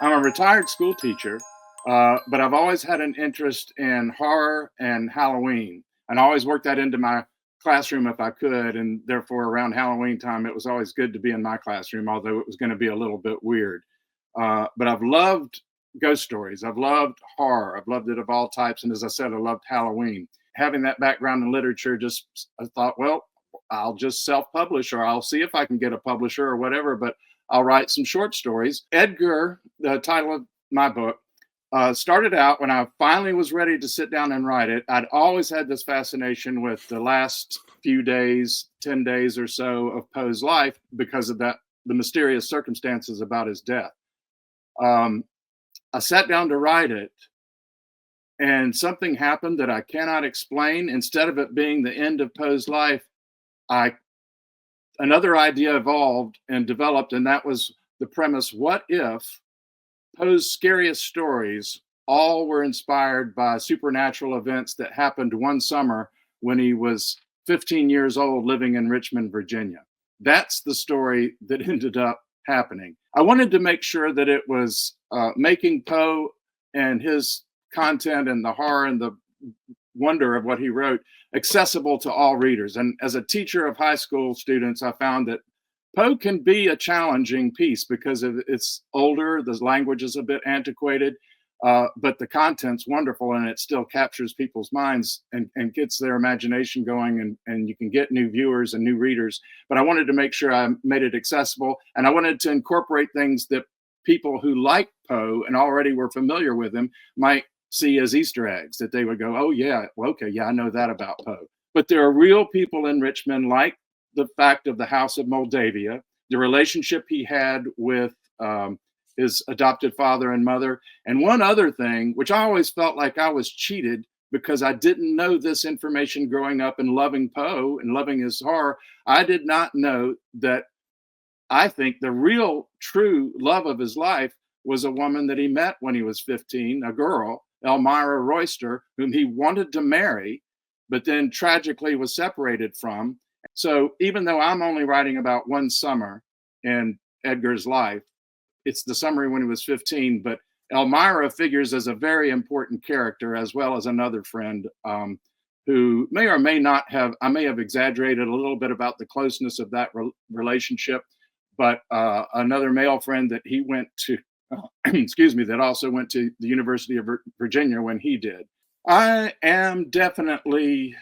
I'm a retired school teacher, but I've always had an interest in horror and Halloween, and I always worked that into my classroom if I could. And therefore, around Halloween time, it was always good to be in my classroom, although it was going to be a little bit weird. But I've loved ghost stories. I've loved horror. I've loved it of all types. And as I said, I loved Halloween. Having that background in literature, just I thought, well, I'll just self-publish, or I'll see if I can get a publisher or whatever. But I'll write some short stories. Edgar, the title of my book, started out when I finally was ready to sit down and write it. I'd always had this fascination with the last few days, 10 days or so of Poe's life because of the mysterious circumstances about his death. I sat down to write it, and something happened that I cannot explain. Instead of it being the end of Poe's life, another idea evolved and developed, and that was the premise: what if Poe's scariest stories all were inspired by supernatural events that happened one summer when he was 15 years old living in Richmond, Virginia? That's the story that ended up happening. I wanted to make sure that it was making Poe and his content and the horror and the wonder of what he wrote accessible to all readers. And as a teacher of high school students, I found that Poe can be a challenging piece because it's older, the language is a bit antiquated, but the content's wonderful, and it still captures people's minds and gets their imagination going, and you can get new viewers and new readers. But I wanted to make sure I made it accessible, and I wanted to incorporate things that people who like Poe and already were familiar with him might see as Easter eggs, that they would go, oh yeah, well, okay, yeah, I know that about Poe. But there are real people in Richmond, like the fact of the House of Moldavia, the relationship he had with his adopted father and mother, and one other thing, which I always felt like I was cheated because I didn't know this information growing up and loving Poe and loving his horror. I did not know that I think the real true love of his life was a woman that he met when he was 15, a girl, Elmira Royster, whom he wanted to marry, but then tragically was separated from. So even though I'm only writing about one summer in Edgar's life, it's the summer when he was 15, but Elmira figures as a very important character, as well as another friend who may or may not have, I may have exaggerated a little bit about the closeness of that relationship, but another male friend that he went to, excuse me, that also went to the University of Virginia when he did. I am definitely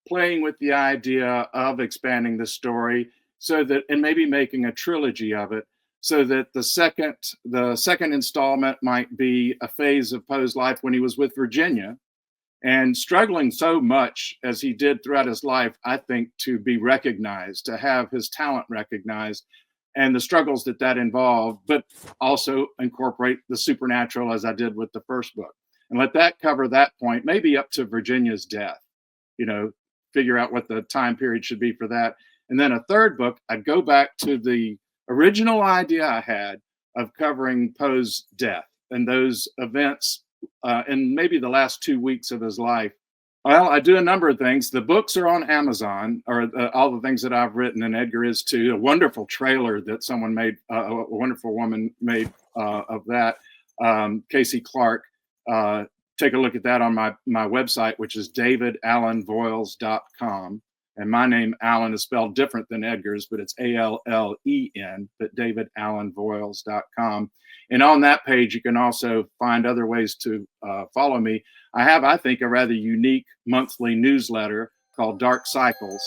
playing with the idea of expanding the story so that, and maybe making a trilogy of it, so that the second installment might be a phase of Poe's life when he was with Virginia and struggling so much as he did throughout his life, I think, to be recognized, to have his talent recognized, and the struggles that involved, but also incorporate the supernatural as I did with the first book. And let that cover that point, maybe up to Virginia's death, figure out what the time period should be for that. And then a third book, I'd go back to the original idea I had of covering Poe's death and those events in maybe the last 2 weeks of his life. Well, I do a number of things. The books are on Amazon, or all the things that I've written, and Edgar is too. A wonderful trailer that someone made, a wonderful woman made of that, Casey Clark. Take a look at that on my website, which is davidallenvoyles.com. And my name, Allen, is spelled different than Edgar's, but it's Allen, but davidallenvoyles.com. And on that page, you can also find other ways to follow me. I have, I think, a rather unique monthly newsletter called Dark Cycles.